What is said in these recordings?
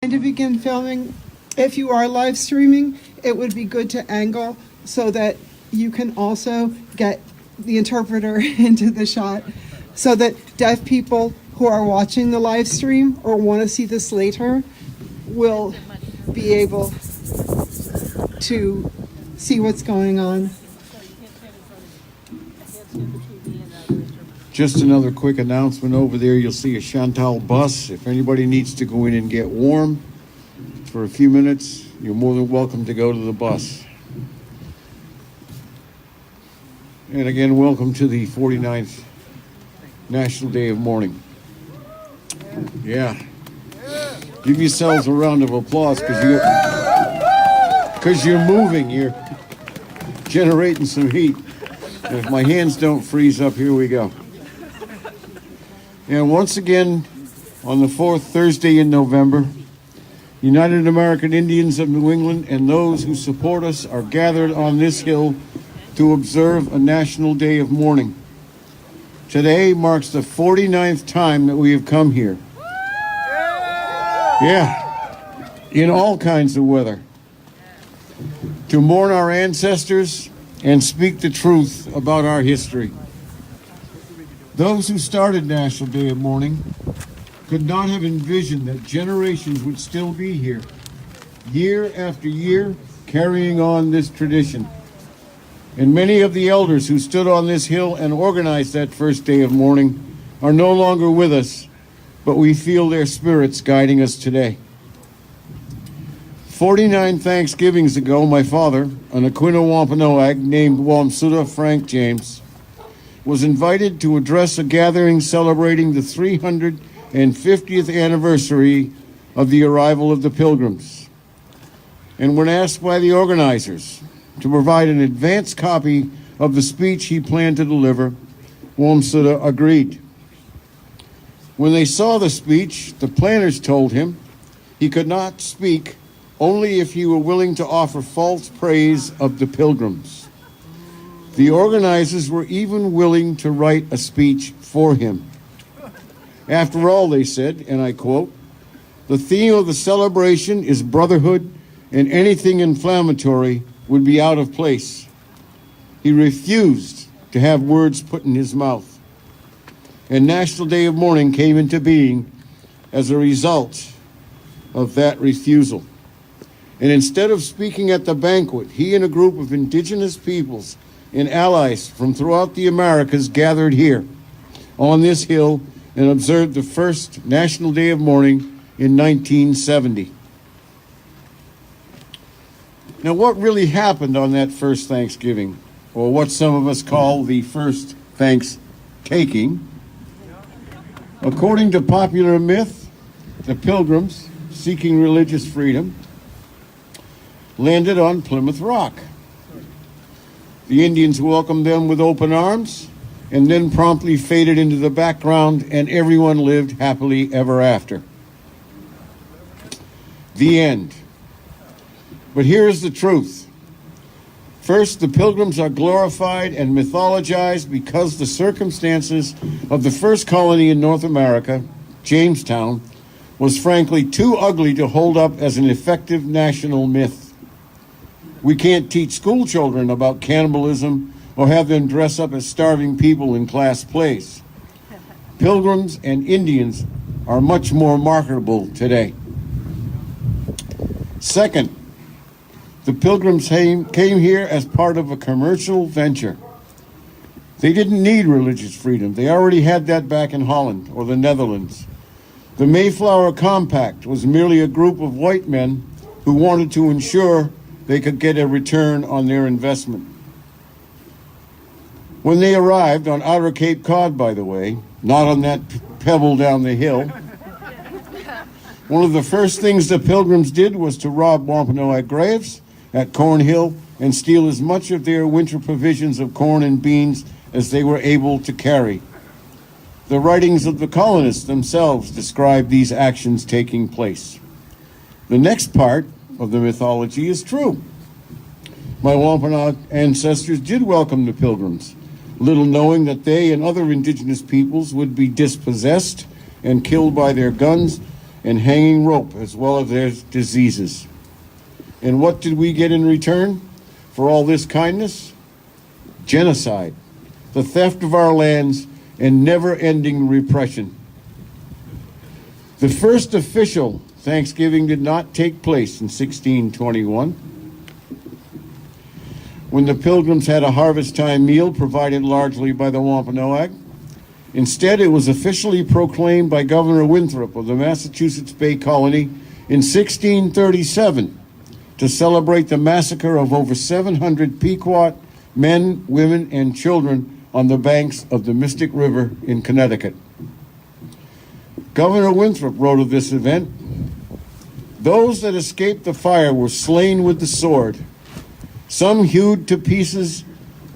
To begin filming, if you are live streaming, it would be good to angle so that you can also get the interpreter into the shot, so that deaf people who are watching the live stream or want to see this later will be able to see what's going on. Just another quick announcement over there. You'll see a Chantal bus. If anybody needs to go in and get warm for a few minutes, you're more than welcome to go to the bus. And again, welcome to the 49th National Day of Mourning. Yeah. Give yourselves a round of applause because you're moving. You're generating some heat. And if my hands don't freeze up, here we go. And once again, on the fourth Thursday in November, United American Indians of New England and those who support us are gathered on this hill to observe a National Day of Mourning. Today marks the 49th time that we have come here. Yeah, in all kinds of weather. To mourn our ancestors and speak the truth about our history. Those who started National Day of Mourning could not have envisioned that generations would still be here, year after year, carrying on this tradition. And many of the elders who stood on this hill and organized that first day of mourning are no longer with us, but we feel their spirits guiding us today. 49 Thanksgivings ago, my father, an Aquino Wampanoag named Wamsuta Frank James, was invited to address a gathering celebrating the 350th anniversary of the arrival of the Pilgrims. And when asked by the organizers to provide an advance copy of the speech he planned to deliver, Wamsuta agreed. When they saw the speech, the planners told him he could not speak only if he were willing to offer false praise of the Pilgrims. The organizers were even willing to write a speech for him. After all, they said, and I quote, "The theme of the celebration is brotherhood, and anything inflammatory would be out of place." He refused to have words put in his mouth. And National Day of Mourning came into being as a result of that refusal. And instead of speaking at the banquet, he and a group of indigenous peoples and allies from throughout the Americas gathered here on this hill and observed the first National Day of Mourning in 1970. Now, what really happened on that first Thanksgiving, or what some of us call the first Thanks-taking? According to popular myth, the Pilgrims, seeking religious freedom, landed on Plymouth Rock. The Indians welcomed them with open arms and then promptly faded into the background, and everyone lived happily ever after. The end. But here's the truth. First, the Pilgrims are glorified and mythologized because the circumstances of the first colony in North America, Jamestown, was frankly too ugly to hold up as an effective national myth. We can't teach school children about cannibalism or have them dress up as starving people in class plays. Pilgrims and Indians are much more marketable today. Second, the Pilgrims came here as part of a commercial venture. They didn't need religious freedom. They already had that back in Holland or the Netherlands. The Mayflower Compact was merely a group of white men who wanted to ensure they could get a return on their investment. When they arrived on Outer Cape Cod, by the way, not on that pebble down the hill, one of the first things the Pilgrims did was to rob Wampanoag graves at Corn Hill and steal as much of their winter provisions of corn and beans as they were able to carry. The writings of the colonists themselves describe these actions taking place. The next part of the mythology is true. My Wampanoag ancestors did welcome the Pilgrims, little knowing that they and other indigenous peoples would be dispossessed and killed by their guns and hanging rope, as well as their diseases. And what did we get in return for all this kindness? Genocide, the theft of our lands, and never-ending repression. The first official Thanksgiving did not take place in 1621, when the Pilgrims had a harvest time meal provided largely by the Wampanoag. Instead, it was officially proclaimed by Governor Winthrop of the Massachusetts Bay Colony in 1637 to celebrate the massacre of over 700 Pequot men, women, and children on the banks of the Mystic River in Connecticut. Governor Winthrop wrote of this event, "Those that escaped the fire were slain with the sword, some hewed to pieces,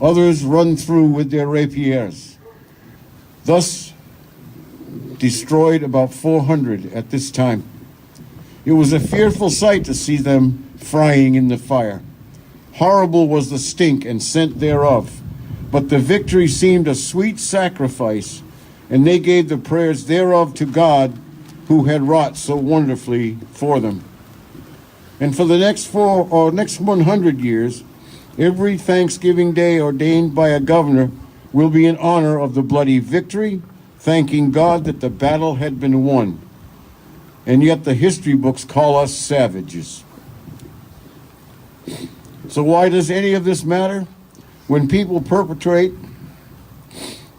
others run through with their rapiers. Thus destroyed about 400 at this time. It was a fearful sight to see them frying in the fire. Horrible was the stink and scent thereof, but the victory seemed a sweet sacrifice, and they gave the prayers thereof to God, who had wrought so wonderfully for them." And for the next 100 years, every Thanksgiving Day ordained by a governor will be in honor of the bloody victory, thanking God that the battle had been won. And yet the history books call us savages. So why does any of this matter? When people perpetrate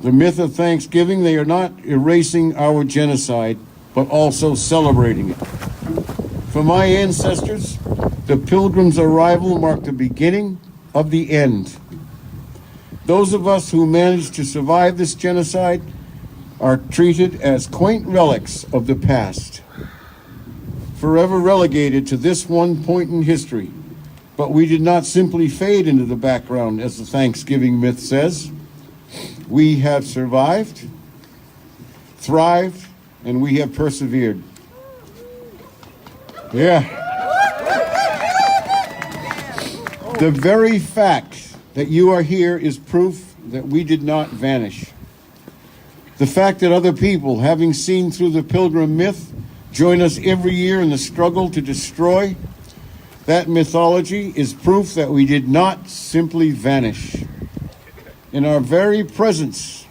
the myth of Thanksgiving, they are not erasing our genocide, but also celebrating it. For my ancestors, the Pilgrims' arrival marked the beginning of the end. Those of us who managed to survive this genocide are treated as quaint relics of the past, forever relegated to this one point in history. But we did not simply fade into the background, as the Thanksgiving myth says. We have survived, thrived, and we have persevered. Yeah. The very fact that you are here is proof that we did not vanish. The fact that other people, having seen through the Pilgrim myth, join us every year in the struggle to destroy that mythology is proof that we did not simply vanish. In our very presence,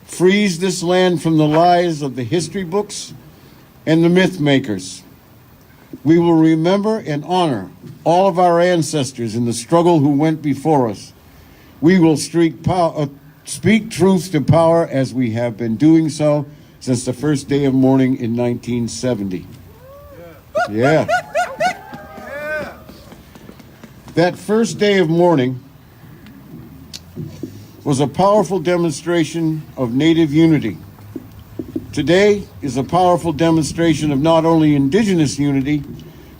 frees this land from the lies of the history books and the myth makers. We will remember and honor all of our ancestors in the struggle who went before us. We will speak truth to power as we have been doing so since the first day of mourning in 1970. Yeah. That first day of mourning was a powerful demonstration of Native unity. Today is a powerful demonstration of not only Indigenous unity,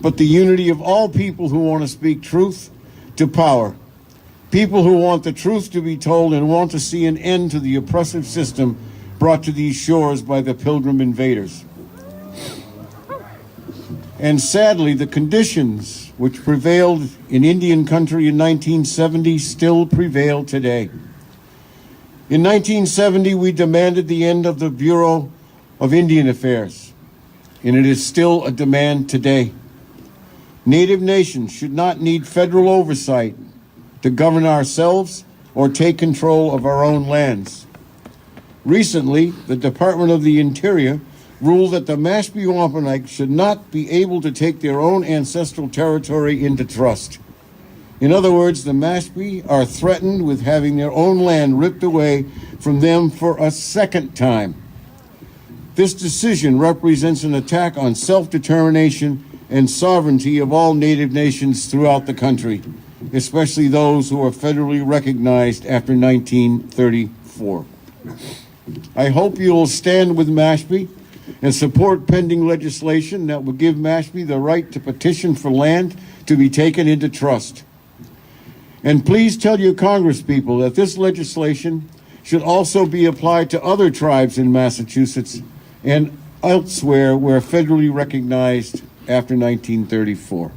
but the unity of all people who want to speak truth to power. People who want the truth to be told and want to see an end to the oppressive system brought to these shores by the Pilgrim invaders. And sadly, the conditions which prevailed in Indian country in 1970 still prevail today. In 1970, we demanded the end of the Bureau of Indian Affairs, and it is still a demand today. Native nations should not need federal oversight to govern ourselves or take control of our own lands. Recently, the Department of the Interior ruled that the Mashpee Wampanoag should not be able to take their own ancestral territory into trust. In other words, the Mashpee are threatened with having their own land ripped away from them for a second time. This decision represents an attack on self-determination and sovereignty of all Native nations throughout the country, especially those who are federally recognized after 1934. I hope you will stand with Mashpee and support pending legislation that will give Mashpee the right to petition for land to be taken into trust. And please tell your congresspeople that this legislation should also be applied to other tribes in Massachusetts and elsewhere where federally recognized after 1934.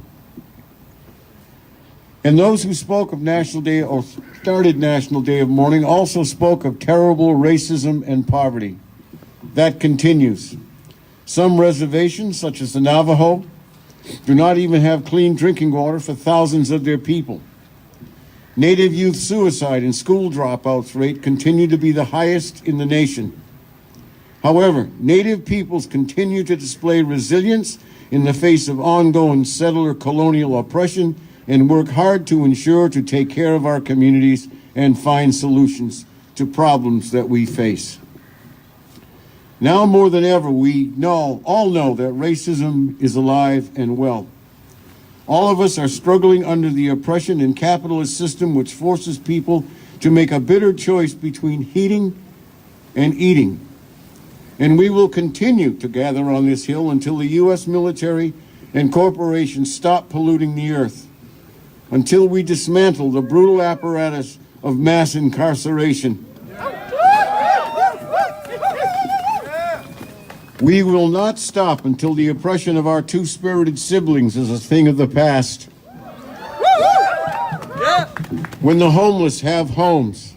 And those who spoke of National Day or started National Day of Mourning also spoke of terrible racism and poverty. That continues. Some reservations, such as the Navajo, do not even have clean drinking water for thousands of their people. Native youth suicide and school dropouts rate continue to be the highest in the nation. However, Native peoples continue to display resilience in the face of ongoing settler colonial oppression and work hard to ensure to take care of our communities and find solutions to problems that we face. Now more than ever, we all know that racism is alive and well. All of us are struggling under the oppression and capitalist system which forces people to make a bitter choice between heating and eating. And we will continue to gather on this hill until the U.S. military and corporations stop polluting the earth, until we dismantle the brutal apparatus of mass incarceration. We will not stop until the oppression of our two-spirited siblings is a thing of the past. When the homeless have homes.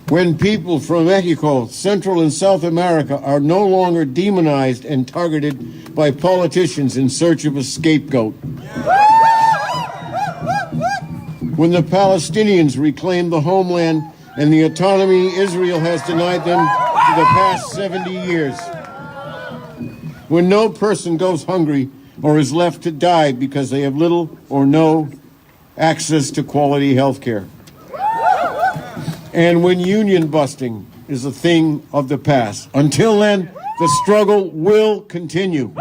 When people from Mexico, Central and South America are no longer demonized and targeted by politicians in search of a scapegoat. When the Palestinians reclaim the homeland and the autonomy Israel has denied them for the past 70 years. When no person goes hungry or is left to die because they have little or no access to quality health care. And when union busting is a thing of the past. Until then, the struggle will continue.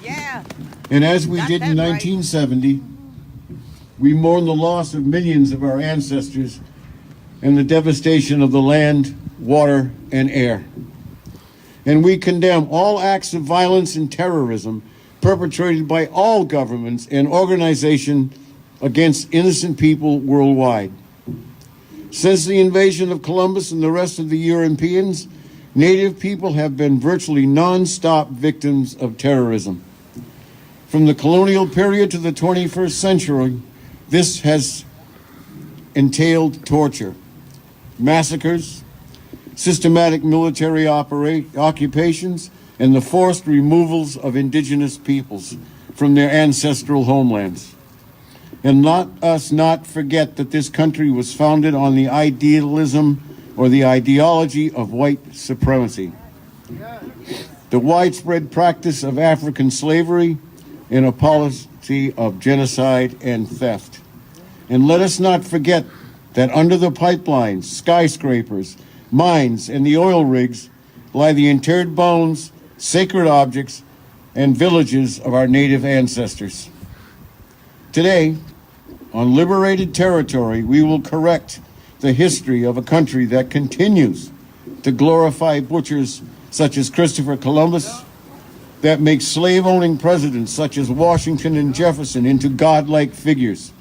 Yeah. And as we did in 1970, we mourn the loss of millions of our ancestors and the devastation of the land, water, and air. And we condemn all acts of violence and terrorism perpetrated by all governments and organizations against innocent people worldwide. Since the invasion of Columbus and the rest of the Europeans, Native people have been virtually non-stop victims of terrorism. From the colonial period to the 21st century, this has entailed torture, massacres, systematic military occupations, and the forced removals of indigenous peoples from their ancestral homelands. And let us not forget that this country was founded on the idealism or the ideology of white supremacy. The widespread practice of African slavery and a policy of genocide and theft. And let us not forget that under the pipelines, skyscrapers, mines, and the oil rigs lie the interred bones, sacred objects, and villages of our Native ancestors. Today, on liberated territory, we will correct the history of a country that continues to glorify butchers such as Christopher Columbus, that makes slave-owning presidents such as Washington and Jefferson into godlike figures,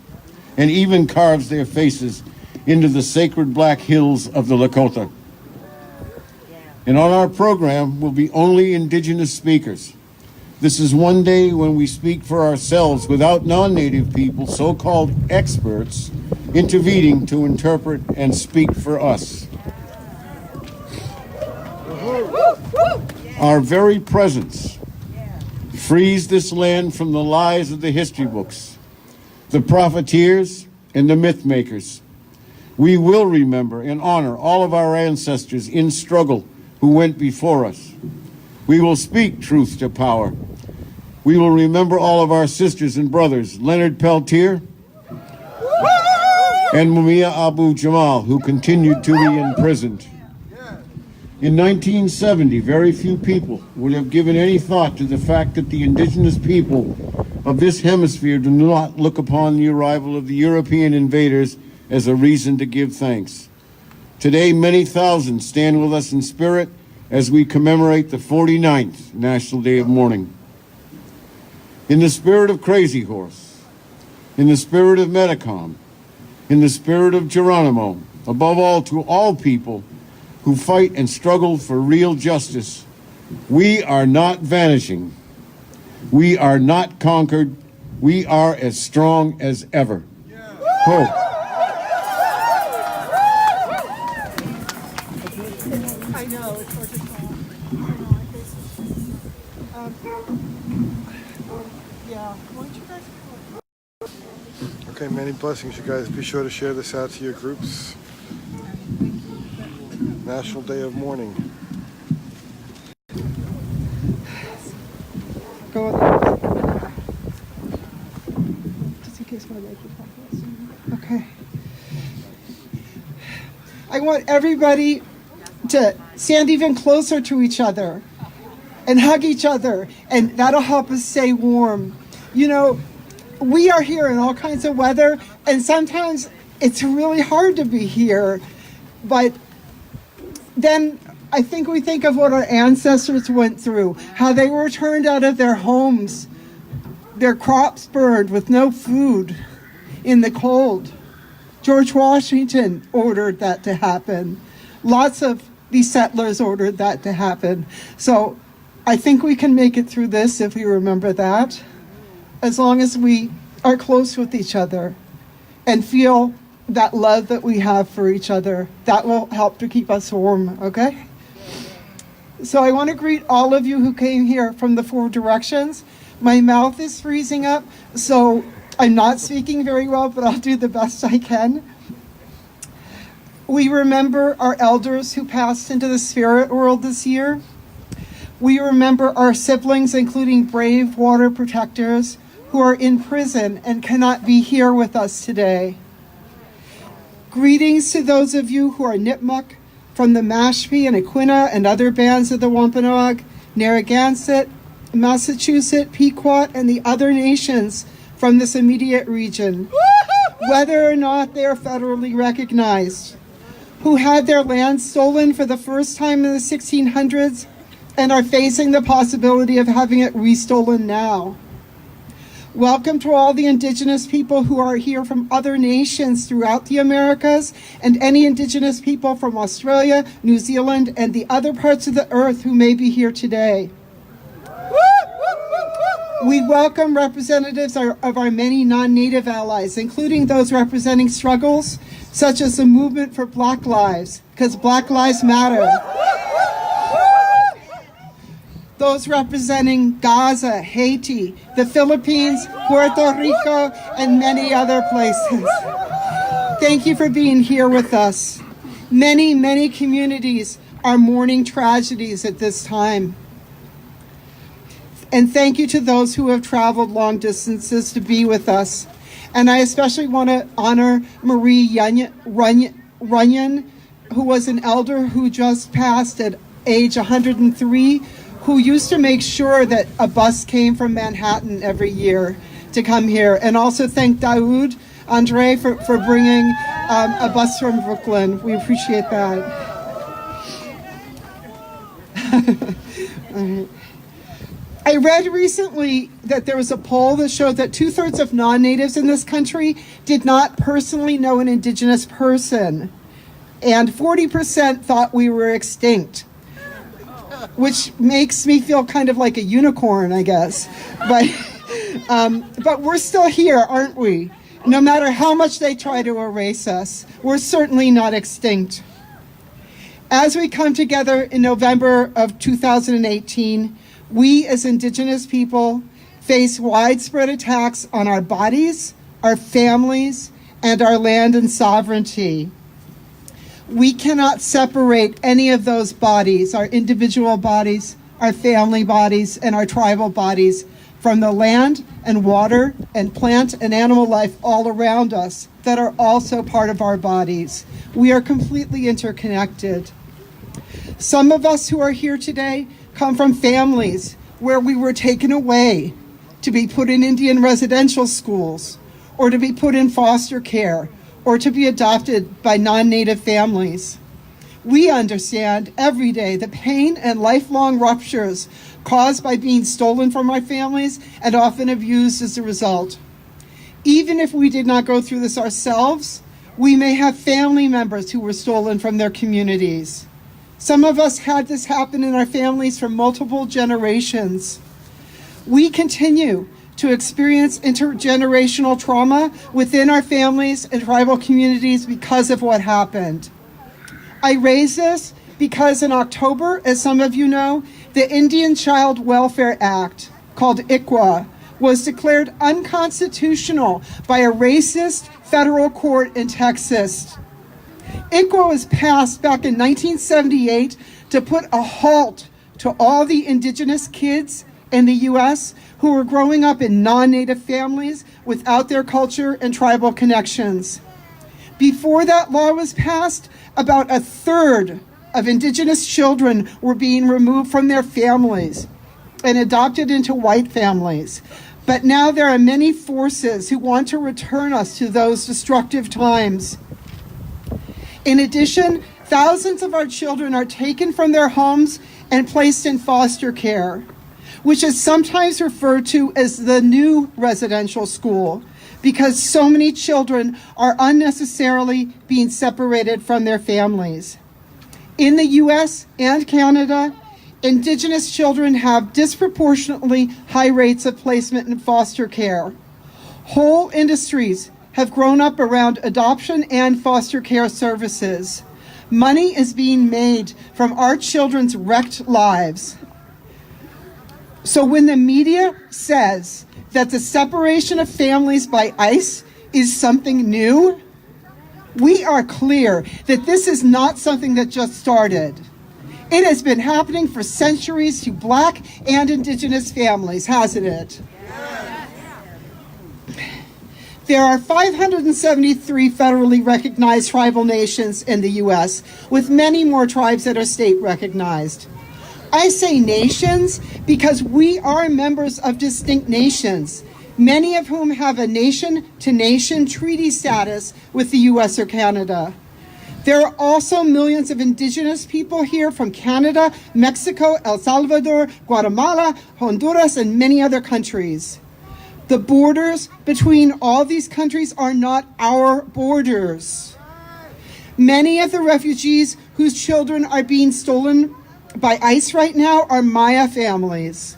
and even carves their faces into the sacred black hills of the Lakota. And on our program will be only Indigenous speakers. This is one day when we speak for ourselves without non-Native people, so-called experts, intervening to interpret and speak for us. Our very presence frees this land from the lies of the history books, the profiteers, and the myth makers. We will remember and honor all of our ancestors in struggle who went before us. We will speak truth to power. We will remember all of our sisters and brothers, Leonard Peltier and Mumia Abu Jamal, who continued to be imprisoned. In 1970, very few people would have given any thought to the fact that the indigenous people of this hemisphere do not look upon the arrival of the European invaders as a reason to give thanks. Today, many thousands stand with us in spirit as we commemorate the 49th National Day of Mourning. In the spirit of Crazy Horse, in the spirit of Metacom, in the spirit of Geronimo, above all to all people who fight and struggle for real justice, we are not vanishing. We are not conquered. We are as strong as ever. Hope. Yeah. Why don't you guys Okay, many blessings, you guys. Be sure to share this out to your groups. National Day of Mourning. go on? Just in case my microphone goes. Okay. I want everybody to stand even closer to each other and hug each other, and that'll help us stay warm. You know, we are here in all kinds of weather, and sometimes it's really hard to be here, but then I think we think of what our ancestors went through, how they were turned out of their homes, their crops burned with no food in the cold. George Washington ordered that to happen. Lots of these settlers ordered that to happen. So I think we can make it through this if we remember that, as long as we are close with each other and feel that love that we have for each other. That will help to keep us warm, okay? So I want to greet all of you who came here from the 4 directions. My mouth is freezing up, so I'm not speaking very well, but I'll do the best I can. We remember our elders who passed into the spirit world this year. We remember our siblings, including brave water protectors, who are in prison and cannot be here with us today. Greetings to those of you who are Nipmuc from the Mashpee and Aquinnah and other bands of the Wampanoag, Narragansett, Massachusetts, Pequot, and the other nations from this immediate region, whether or not they are federally recognized, who had their land stolen for the first time in the 1600s and are facing the possibility of having it restolen now. Welcome to all the Indigenous people who are here from other nations throughout the Americas, and any Indigenous people from Australia, New Zealand, and the other parts of the earth who may be here today. We welcome representatives of our many non-Native allies, including those representing struggles such as the movement for Black Lives, because Black Lives Matter. Those representing Gaza, Haiti, the Philippines, Puerto Rico, and many other places. Thank you for being here with us. Many, many communities are mourning tragedies at this time. And thank you to those who have traveled long distances to be with us. And I especially want to honor Marie Runyon, who was an elder who just passed at age 103, who used to make sure that a bus came from Manhattan every year to come here. And also thank Daoud Andre for bringing a bus from Brooklyn. We appreciate that. All right. I read recently that there was a poll that showed that 2/3 of non-natives in this country did not personally know an Indigenous person, and 40% thought we were extinct, which makes me feel kind of like a unicorn, I guess. But we're still here, aren't we? No matter how much they try to erase us, we're certainly not extinct. As we come together in November of 2018, we as Indigenous people face widespread attacks on our bodies, our families, and our land and sovereignty. We cannot separate any of those bodies, our individual bodies, our family bodies, and our tribal bodies, from the land and water and plant and animal life all around us that are also part of our bodies. We are completely interconnected. Some of us who are here today come from families where we were taken away to be put in Indian residential schools, or to be put in foster care, or to be adopted by non-Native families. We understand every day the pain and lifelong ruptures caused by being stolen from our families and often abused as a result. Even if we did not go through this ourselves, we may have family members who were stolen from their communities. Some of us had this happen in our families for multiple generations. We continue to experience intergenerational trauma within our families and tribal communities because of what happened. I raise this because in October, as some of you know, The Indian Child Welfare Act, called ICWA, was declared unconstitutional by a racist federal court in Texas. ICWA was passed back in 1978 to put a halt to all the indigenous kids in the U.S. who were growing up in non-native families without their culture and tribal connections. Before that law was passed, about a third of indigenous children were being removed from their families and adopted into white families. But now there are many forces who want to return us to those destructive times. In addition, thousands of our children are taken from their homes and placed in foster care, which is sometimes referred to as the new residential school, because so many children are unnecessarily being separated from their families. In the U.S. and Canada, Indigenous children have disproportionately high rates of placement in foster care. Whole industries have grown up around adoption and foster care services. Money is being made from our children's wrecked lives. So when the media says that the separation of families by ICE is something new, we are clear that this is not something that just started. It has been happening for centuries to Black and Indigenous families, hasn't it? There are 573 federally recognized tribal nations in the U.S., with many more tribes that are state recognized. I say nations because we are members of distinct nations, many of whom have a nation-to-nation treaty status with the U.S. or Canada. There are also millions of Indigenous people here from Canada, Mexico, El Salvador, Guatemala, Honduras, and many other countries. The borders between all these countries are not our borders. Many of the refugees whose children are being stolen by ICE right now are Maya families.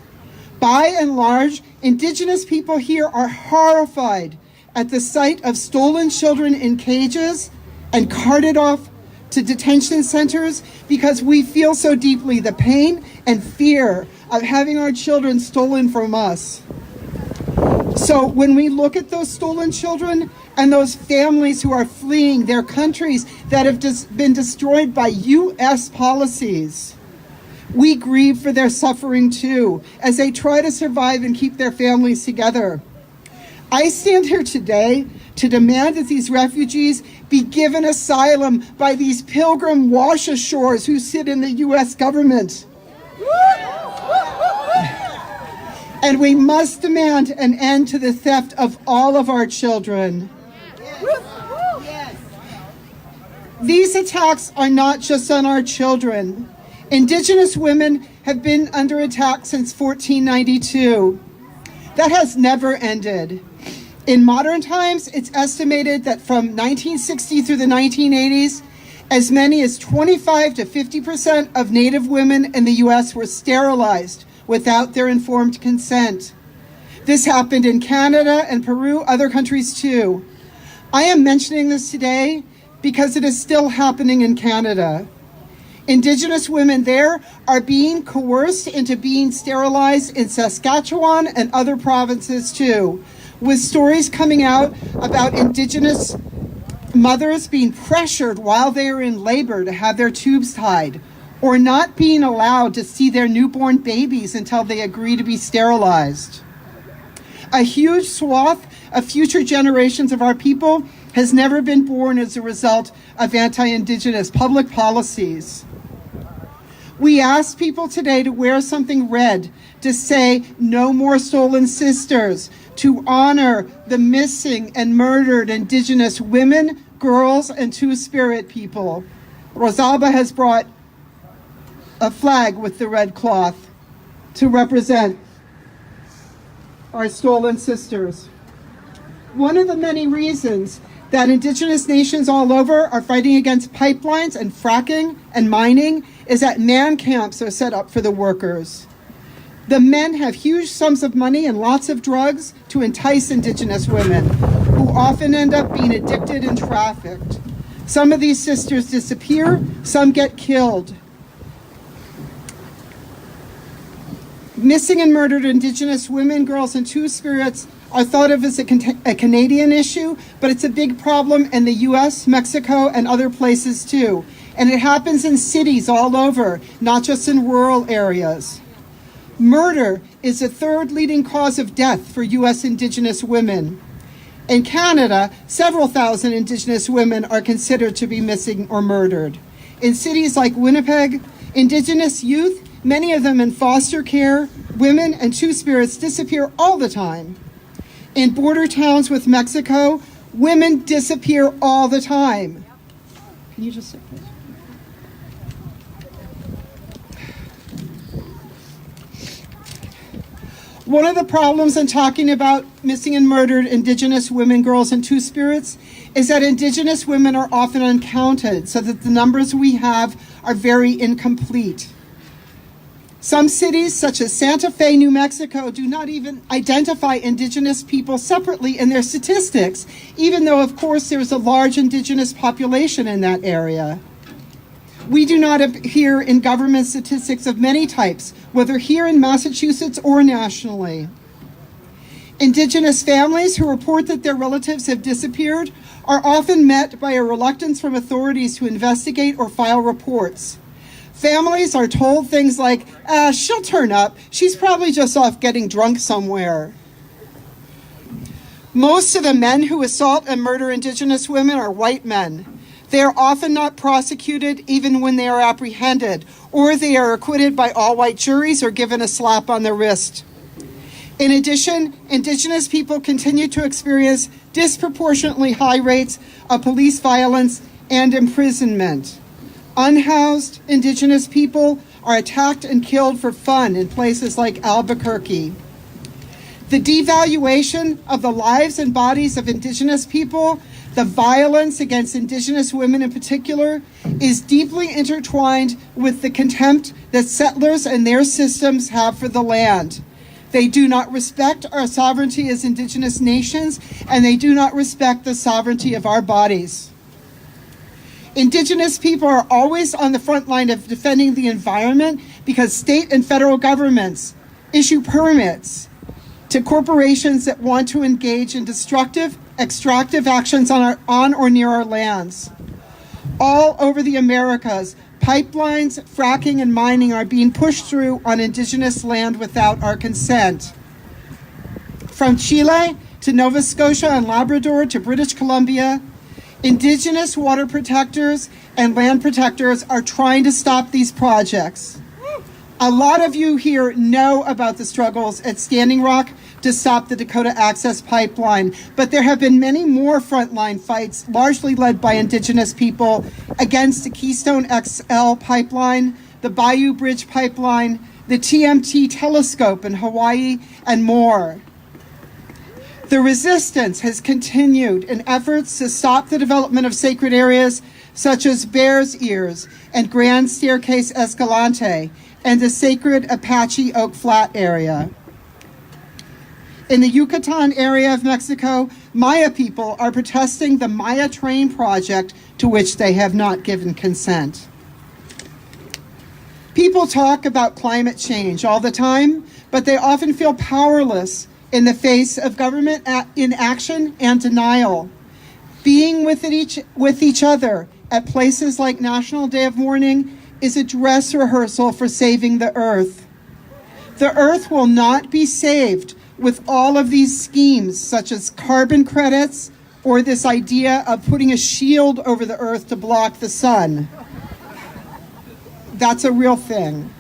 By and large, Indigenous people here are horrified at the sight of stolen children in cages and carted off to detention centers because we feel so deeply the pain and fear of having our children stolen from us. So when we look at those stolen children and those families who are fleeing their countries that have been destroyed by U.S. policies, we grieve for their suffering too, as they try to survive and keep their families together. I stand here today to demand that these refugees be given asylum by these pilgrim wash-ashores who sit in the U.S. government. And we must demand an end to the theft of all of our children. These attacks are not just on our children. Indigenous women have been under attack since 1492. That has never ended. In modern times, it's estimated that from 1960 through the 1980s, as many as 25 to 50% of Native women in the U.S. were sterilized without their informed consent. This happened in Canada and Peru, other countries too. I am mentioning this today because it is still happening in Canada. Indigenous women there are being coerced into being sterilized in Saskatchewan and other provinces too, with stories coming out about Indigenous mothers being pressured while they are in labor to have their tubes tied, or not being allowed to see their newborn babies until they agree to be sterilized. A huge swath of future generations of our people has never been born as a result of anti-Indigenous public policies. We ask people today to wear something red to say no more stolen sisters, to honor the missing and murdered Indigenous women, girls, and Two-Spirit people. Rosalba has brought a flag with the red cloth to represent our stolen sisters. One of the many reasons that Indigenous nations all over are fighting against pipelines and fracking and mining is that man camps are set up for the workers. The men have huge sums of money and lots of drugs to entice Indigenous women, who often end up being addicted and trafficked. Some of these sisters disappear, some get killed. Missing and murdered Indigenous women, girls, and two-spirits are thought of as a Canadian issue, but it's a big problem in the U.S., Mexico, and other places too. And it happens in cities all over, not just in rural areas. Murder is the third leading cause of death for U.S. Indigenous women. In Canada, several thousand Indigenous women are considered to be missing or murdered. In cities like Winnipeg, Indigenous youth, many of them in foster care, women and two-spirits disappear all the time. In border towns with Mexico, women disappear all the time. Can you just sit, please? One of the problems in talking about missing and murdered Indigenous women, girls, and two-spirits is that Indigenous women are often uncounted, so that the numbers we have are very incomplete. Some cities, such as Santa Fe, New Mexico, do not even identify Indigenous people separately in their statistics, even though, of course, there's a large Indigenous population in that area. We do not appear in government statistics of many types, whether here in Massachusetts or nationally. Indigenous families who report that their relatives have disappeared are often met by a reluctance from authorities to investigate or file reports. Families are told things like, she'll turn up, she's probably just off getting drunk somewhere. Most of the men who assault and murder Indigenous women are white men. They are often not prosecuted even when they are apprehended, or they are acquitted by all-white juries or given a slap on the wrist. In addition, Indigenous people continue to experience disproportionately high rates of police violence and imprisonment. Unhoused Indigenous people are attacked and killed for fun in places like Albuquerque. The devaluation of the lives and bodies of Indigenous people, the violence against Indigenous women in particular, is deeply intertwined with the contempt that settlers and their systems have for the land. They do not respect our sovereignty as Indigenous nations, and they do not respect the sovereignty of our bodies. Indigenous people are always on the front line of defending the environment because state and federal governments issue permits to corporations that want to engage in destructive, extractive actions on or near our lands. All over the Americas, pipelines, fracking, and mining are being pushed through on Indigenous land without our consent. From Chile to Nova Scotia and Labrador to British Columbia, Indigenous water protectors and land protectors are trying to stop these projects. A lot of you here know about the struggles at Standing Rock to stop the Dakota Access Pipeline, but there have been many more frontline fights, largely led by Indigenous people, against the Keystone XL pipeline, the Bayou Bridge pipeline, the TMT telescope in Hawaii, and more. The resistance has continued in efforts to stop the development of sacred areas such as Bears Ears and Grand Staircase Escalante and the sacred Apache Oak Flat area. In the Yucatan area of Mexico, Maya people are protesting the Maya train project to which they have not given consent. People talk about climate change all the time, but they often feel powerless in the face of government inaction and denial. Being with each other at places like National Day of Mourning is a dress rehearsal for saving the earth. The earth will not be saved with all of these schemes, such as carbon credits or this idea of putting a shield over the earth to block the sun. That's a real thing.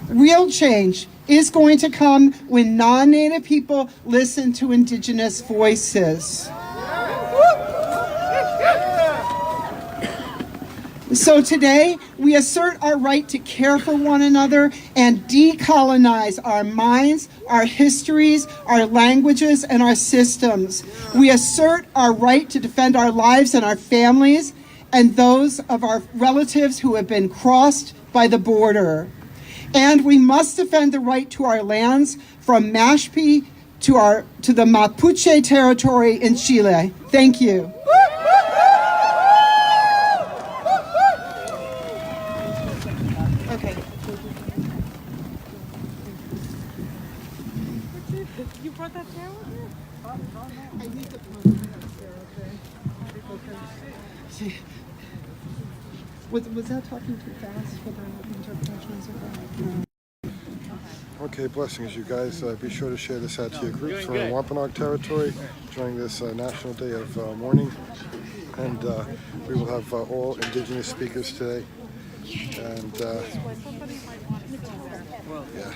Real change is going to come when non-Native people listen to Indigenous voices. So today, we assert our right to care for one another and decolonize our minds, our histories, our languages, and our systems. We assert our right to defend our lives and our families and those of our relatives who have been crossed by the border. And we must defend the right to our lands from Mashpee to the Mapuche territory in Chile. Thank you. Okay. You brought that chair with you? I need the phone there, okay? Was that talking too fast for the interpretations of that? Okay, blessings, you guys. Be sure to share this out to your groups. We're in Wampanoag territory during this National Day of Mourning. And we will have all Indigenous speakers today. And yeah,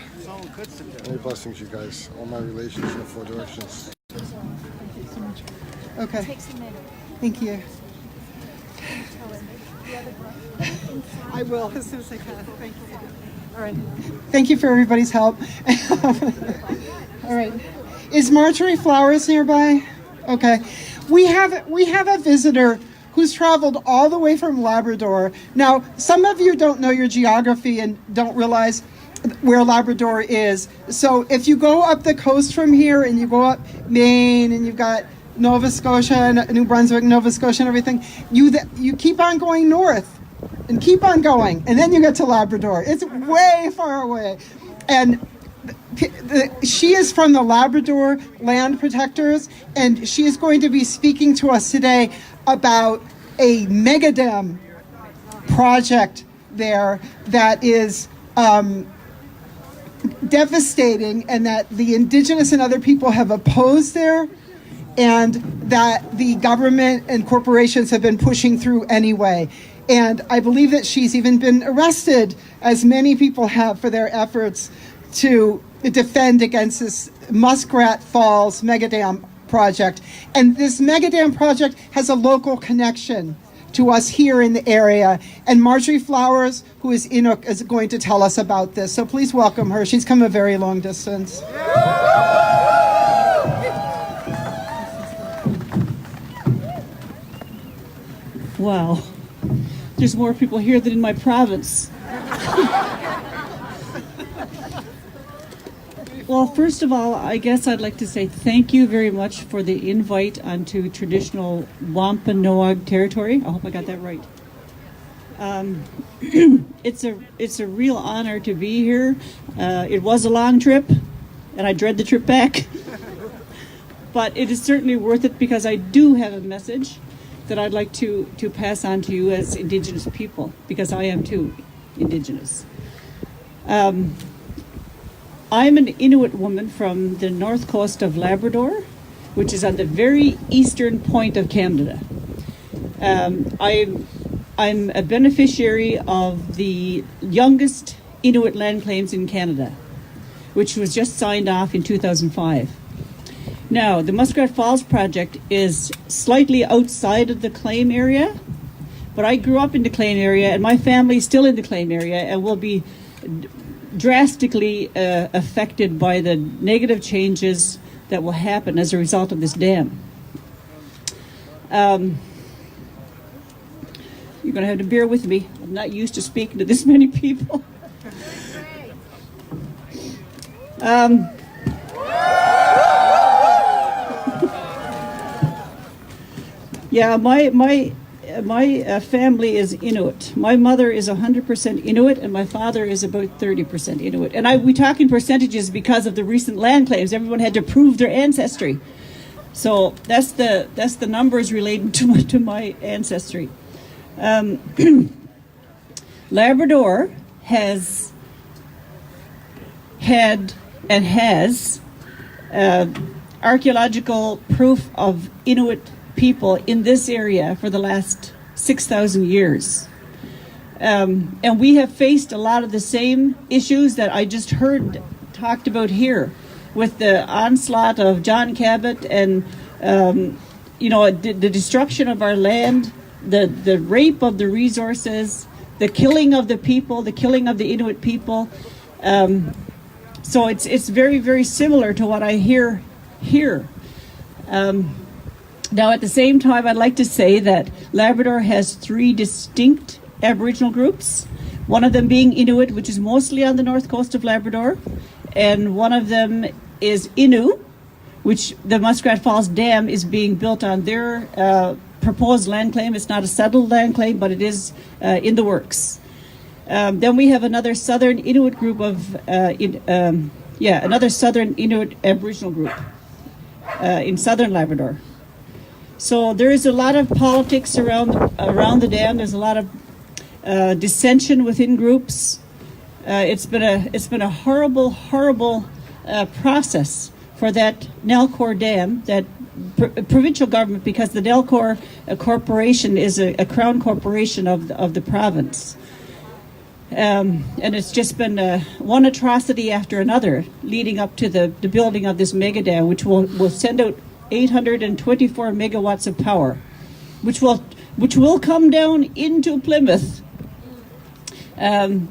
many blessings, you guys. All my relations in the four directions. Okay. Thank you. I will as soon as I can. Thank you. All right. Thank you for everybody's help. All right. Is Marjorie Flowers nearby? Okay. We have a visitor who's traveled all the way from Labrador. Now, some of you don't know your geography and don't realize where Labrador is. So if you go up the coast from here and you go up Maine and you've got Nova Scotia, New Brunswick, Nova Scotia and everything, you keep on going north and keep on going, and then you get to Labrador. It's way far away. And she is from the Labrador Land Protectors, and she is going to be speaking to us today about a mega dam project there that is devastating, and that the Indigenous and other people have opposed there, and that the government and corporations have been pushing through anyway. And I believe that she's even been arrested, as many people have, for their efforts to defend against this Muskrat Falls Megadam project. And this Megadam project has a local connection to us here in the area. And Marjorie Flowers, who is Inuk, is going to tell us about this. So please welcome her. She's come a very long distance. Wow. There's more people here than in my province. Well, first of all, I guess I'd like to say thank you very much for the invite onto traditional Wampanoag territory. I hope I got that right. It's a real honor to be here. It was a long trip, and I dread the trip back. But it is certainly worth it, because I do have a message that I'd like to pass on to you as Indigenous people, because I am too Indigenous. I'm an Inuit woman from the north coast of Labrador, which is on the very eastern point of Canada. I'm a beneficiary of the youngest Inuit land claims in Canada, which was just signed off in 2005. Now, the Muskrat Falls project is slightly outside of the claim area, but I grew up in the claim area, and my family is still in the claim area, and will be drastically affected by the negative changes that will happen as a result of this dam. You're going to have to bear with me. I'm not used to speaking to this many people. Yeah, my family is Inuit. My mother is 100% Inuit, and my father is about 30% Inuit. And we talk in percentages because of the recent land claims. Everyone had to prove their ancestry. So that's the numbers relating to my ancestry. Labrador has had and has archaeological proof of Inuit people in this area for the last 6,000 years. And we have faced a lot of the same issues that I just heard talked about here, with the onslaught of John Cabot and the destruction of our land, the rape of the resources, the killing of the people, the killing of the Inuit people. So it's very, very similar to what I hear here. Now, at the same time, I'd like to say that Labrador has 3 distinct Aboriginal groups, one of them being Inuit, which is mostly on the north coast of Labrador, and one of them is Innu, which the Muskrat Falls Dam is being built on their proposed land claim. It's not a settled land claim, but it is in the works. Then we have another southern Inuit group of another southern Inuit Aboriginal group in southern Labrador. So there is a lot of politics around the dam. There's a lot of dissension within groups. It's been a horrible process for that Nalcor Dam, that provincial government, because the Nalcor corporation is a crown corporation of the province. And it's just been one atrocity after another leading up to the building of this mega dam, which will send out 824 megawatts of power, which will come down into Plymouth. And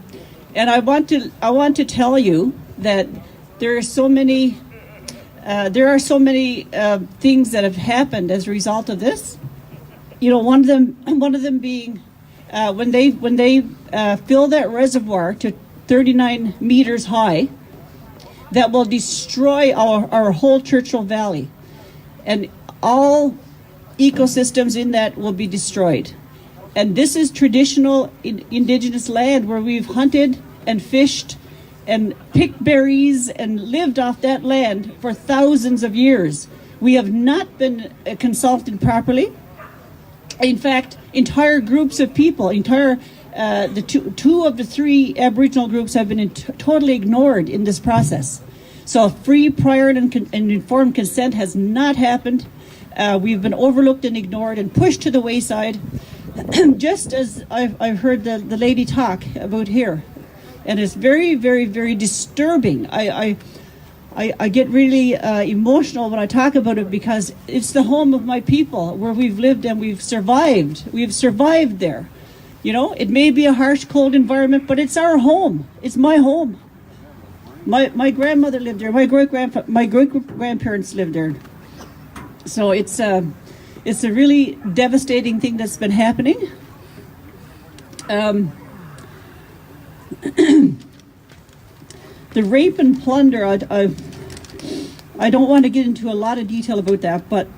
I want to tell you that there are so many things that have happened as a result of this. You know, one of them being when they fill that reservoir to 39 meters high, that will destroy our whole Churchill Valley, and all ecosystems in that will be destroyed. And this is traditional indigenous land where we've hunted and fished and picked berries and lived off that land for thousands of years. We have not been consulted properly. In fact, entire groups of people, two of the three Aboriginal groups have been totally ignored in this process. So free, prior, and informed consent has not happened. We've been overlooked and ignored and pushed to the wayside, just as I've heard the lady talk about here. And it's very, very, very disturbing. I get really emotional when I talk about it, because it's the home of my people, where we've lived and we've survived. We've survived there. You know, it may be a harsh, cold environment, but it's our home. It's my home. My grandmother lived there. My great grandparents lived there. So it's a really devastating thing that's been happening. The rape and plunder, I don't want to get into a lot of detail about that, but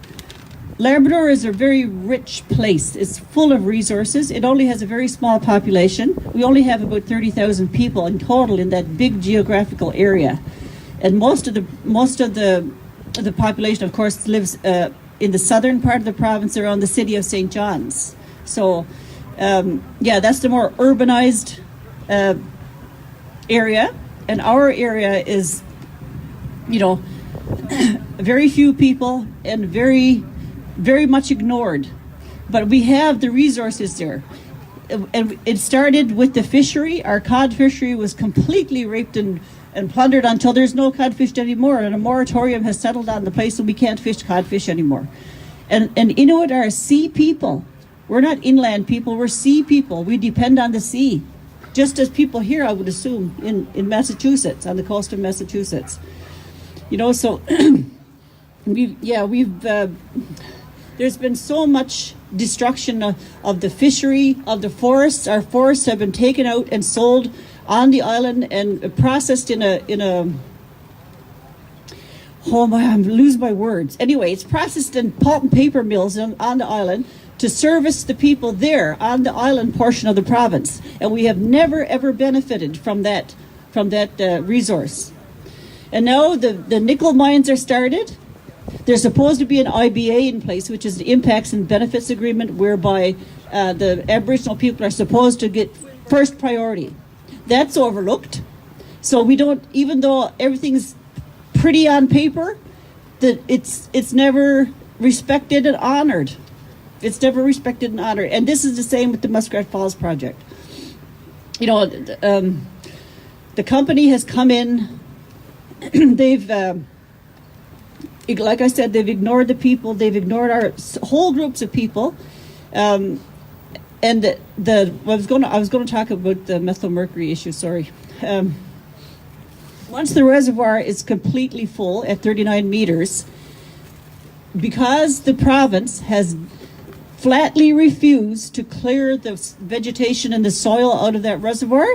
Labrador is a very rich place. It's full of resources. It only has a very small population. We only have about 30,000 people in total in that big geographical area, and most of the population, of course, lives in the southern part of the province around the city of St. John's. So, that's the more urbanized area, and our area is, very few people and very, very much ignored. But we have the resources there. And it started with the fishery. Our cod fishery was completely raped and plundered until there's no codfish anymore, and a moratorium has settled on the place, so we can't fish codfish anymore. And Inuit are sea people. We're not inland people, we're sea people. We depend on the sea, just as people here, I would assume, in Massachusetts, on the coast of Massachusetts. So there's been so much destruction of the fishery, of the forests. Our forests have been taken out and sold on the island and processed in a I'm losing my words. Anyway, it's processed in pulp and paper mills on the island to service the people there on the island portion of the province. And we have never, ever benefited from that resource. And now the nickel mines are started. There's supposed to be an IBA in place, which is the Impacts and Benefits Agreement, whereby the Aboriginal people are supposed to get first priority. That's overlooked. So we don't, even though everything's pretty on paper, that it's never respected and honored. It's never respected and honored. And this is the same with the Muskrat Falls project. The company has come in. They've, like I said, they've ignored the people. They've ignored our whole groups of people. And I was going to talk about the methyl mercury issue. Sorry. Once the reservoir is completely full at 39 meters, because the province has flatly refused to clear the vegetation and the soil out of that reservoir,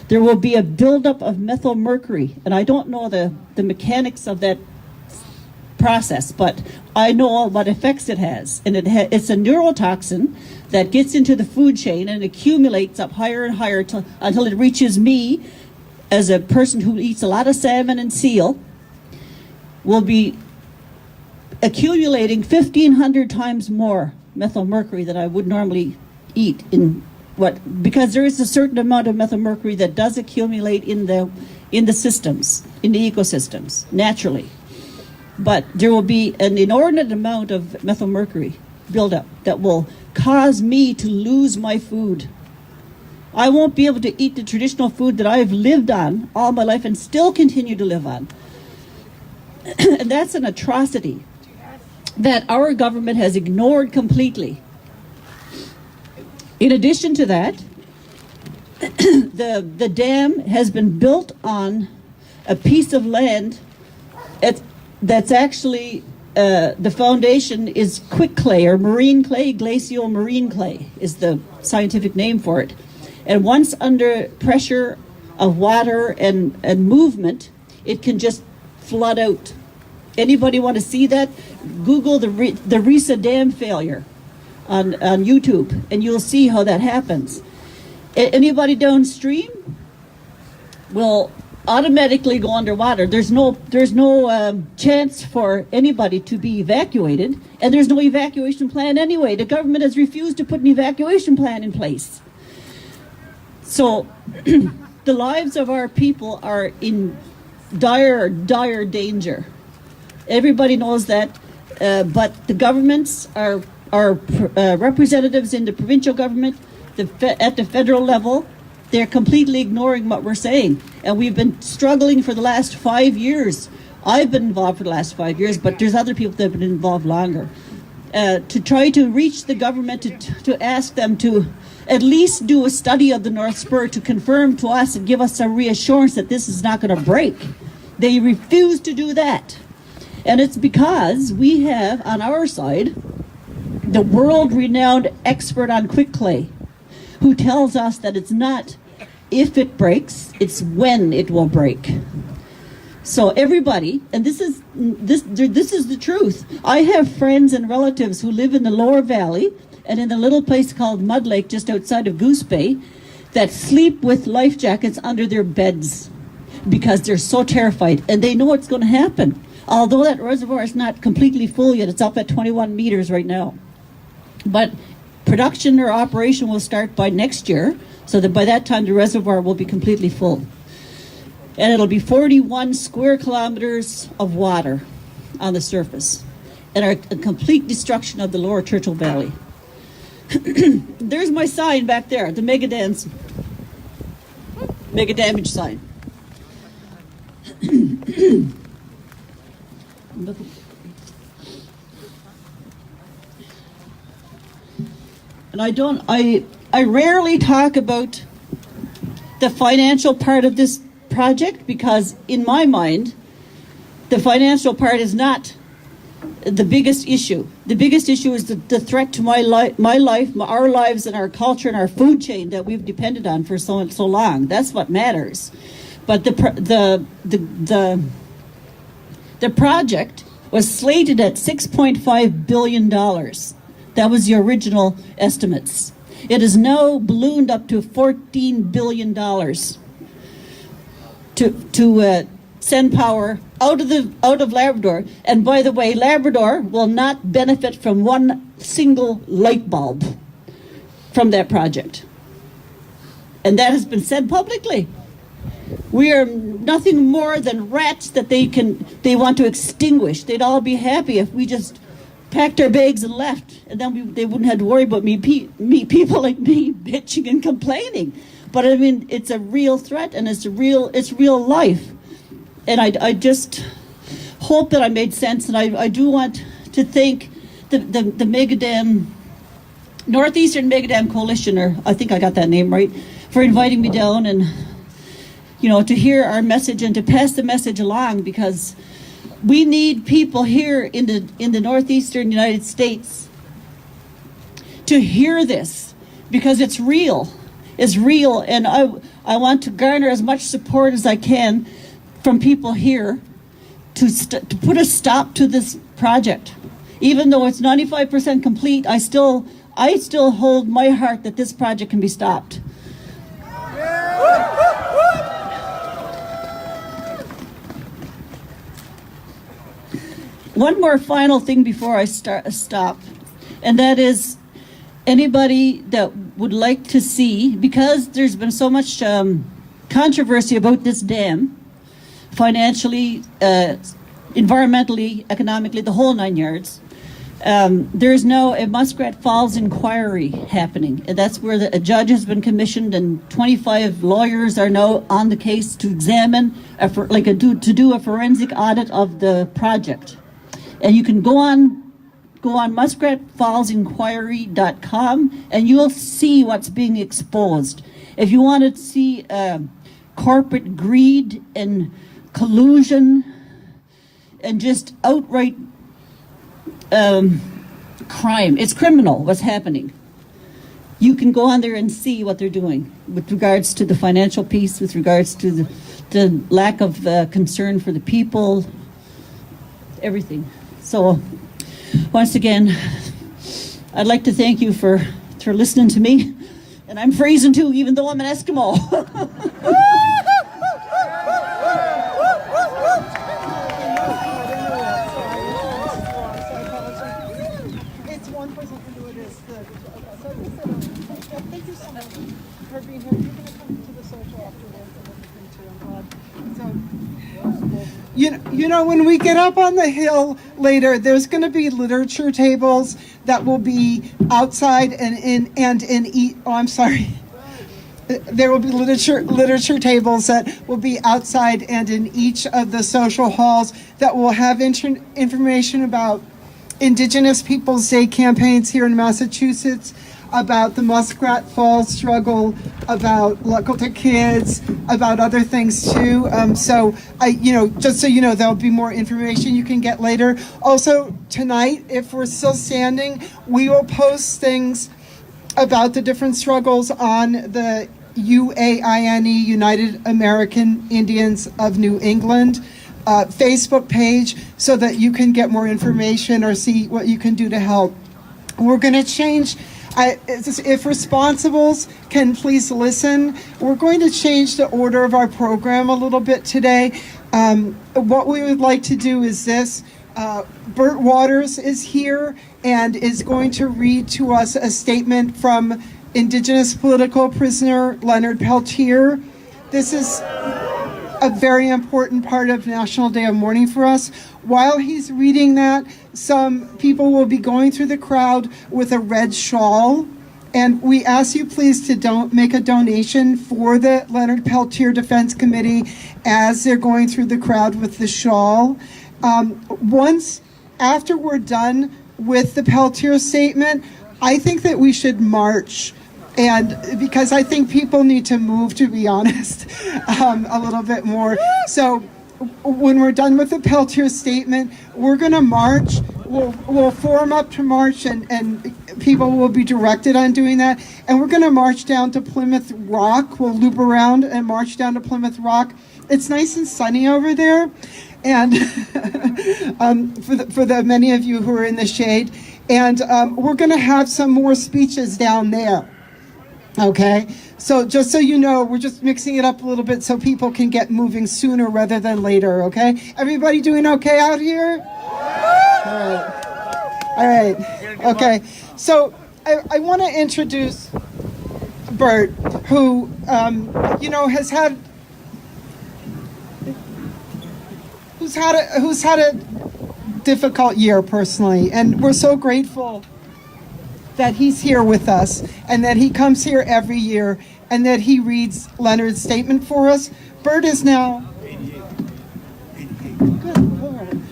there will be a buildup of methyl mercury. And I don't know the mechanics of that process, but I know what effects it has. And it's a neurotoxin that gets into the food chain and accumulates up higher and higher until it reaches me as a person who eats a lot of salmon and seal, will be accumulating 1,500 times more methylmercury than I would normally eat because there is a certain amount of methylmercury that does accumulate in the systems, in the ecosystems, naturally. But there will be an inordinate amount of methylmercury buildup that will cause me to lose my food. I won't be able to eat the traditional food that I've lived on all my life and still continue to live on. And that's an atrocity that our government has ignored completely. In addition to that, the dam has been built on a piece of land that's actually, the foundation is quick clay or marine clay, glacial marine clay is the scientific name for it. And once under pressure of water and movement, it can just flood out. Anybody want to see that? Google the Risa Dam failure on YouTube, and you'll see how that happens. Anybody downstream will automatically go underwater. There's no chance for anybody to be evacuated, and there's no evacuation plan anyway. The government has refused to put an evacuation plan in place. So the lives of our people are in dire danger. Everybody knows that, but the governments are representatives in the provincial government, at the federal level, they're completely ignoring what we're saying. And we've been struggling for the last 5 years. I've been involved for the last 5 years, but there's other people that have been involved longer. To try to reach the government to ask them to at least do a study of the North Spur to confirm to us and give us some reassurance that this is not going to break. They refuse to do that. And it's because we have on our side the world-renowned expert on quick clay, who tells us that it's not if it breaks, it's when it will break. So everybody, and this is the truth. I have friends and relatives who live in the lower valley and in a little place called Mud Lake just outside of Goose Bay that sleep with life jackets under their beds because they're so terrified, and they know what's going to happen. Although that reservoir is not completely full yet, it's up at 21 meters right now. But production or operation will start by next year, so that by that time the reservoir will be completely full. And it'll be 41 square kilometers of water on the surface, and a complete destruction of the lower Churchill Valley. There's my sign back there, the mega damage sign. And I rarely talk about the financial part of this project because in my mind, the financial part is not the biggest issue. The biggest issue is the threat to my life, our lives, and our culture and our food chain that we've depended on for so long. That's what matters. But the project was slated at $6.5 billion. That was the original estimates. It is now ballooned up to $14 billion to send power out of Labrador. And by the way, Labrador will not benefit from one single light bulb from that project. And that has been said publicly. We are nothing more than rats that they want to extinguish. They'd all be happy if we just packed our bags and left, and then they wouldn't have to worry about people like me bitching and complaining. But I mean, it's a real threat, and it's real life. And I just hope that I made sense, and I do want to thank the Megadam, Northeastern Megadam Coalition, or I think I got that name right, for inviting me down and to hear our message and to pass the message along, because we need people here in the northeastern United States to hear this, because it's real. It's real, and I want to garner as much support as I can from people here to put a stop to this project. Even though it's 95% complete, I still hold my heart that this project can be stopped. one more final thing before I stop, and that is anybody that would like to see, because there's been so much controversy about this dam, financially, environmentally, economically, the whole 9 yards. There is now a Muskrat Falls inquiry happening, and that's where a judge has been commissioned, and 25 lawyers are now on the case to examine, to do a forensic audit of the project. And you can go on muskratfallsinquiry.com, and you'll see what's being exposed. If you want to see corporate greed and collusion and just outright crime, it's criminal what's happening. You can go on there and see what they're doing with regards to the financial piece, with regards to the lack of concern for the people, everything. So once again, I'd like to thank you for listening to me. And I'm freezing too, even though I'm an Eskimo. It's one person can do it. Thank you so much for being here. You're going to come to the social afterwards and everything too. I'm glad. You know, when we get up on the hill later, there's going to be literature tables that will be outside and in. Oh, I'm sorry. There will be literature tables that will be outside and in each of the social halls that will have information about Indigenous Peoples Day campaigns here in Massachusetts, about the Muskrat Falls struggle, about Lakota kids, about other things too. Just so you know, there'll be more information you can get later. Also, tonight, if we're still standing, we will post things about the different struggles on the UAINE, United American Indians of New England, Facebook page, so that you can get more information or see what you can do to help. We're going to change. If responsibles can please listen, we're going to change the order of our program a little bit today. What we would like to do is this. Bert Waters is here and is going to read to us a statement from Indigenous political prisoner Leonard Peltier. This is a very important part of National Day of Mourning for us. While he's reading that, some people will be going through the crowd with a red shawl, and we ask you please to make a donation for the Leonard Peltier Defense Committee as they're going through the crowd with the shawl. After we're done with the Peltier statement, I think that we should march. And because I think people need to move, to be honest, a little bit more. So when we're done with the Peltier statement, we're going to march. We'll form up to march, and people will be directed on doing that. And we're going to march down to Plymouth Rock. We'll loop around and march down to Plymouth Rock. It's nice and sunny over there. And for the many of you who are in the shade. And we're going to have some more speeches down there. Okay, so just so you know, we're just mixing it up a little bit so people can get moving sooner rather than later, okay? Everybody doing okay out here? All right, okay. So I want to introduce Bert, who, who's had a difficult year personally, and we're so grateful that he's here with us, and that he comes here every year, and that he reads Leonard's statement for us. Bert is now 88. Good Lord.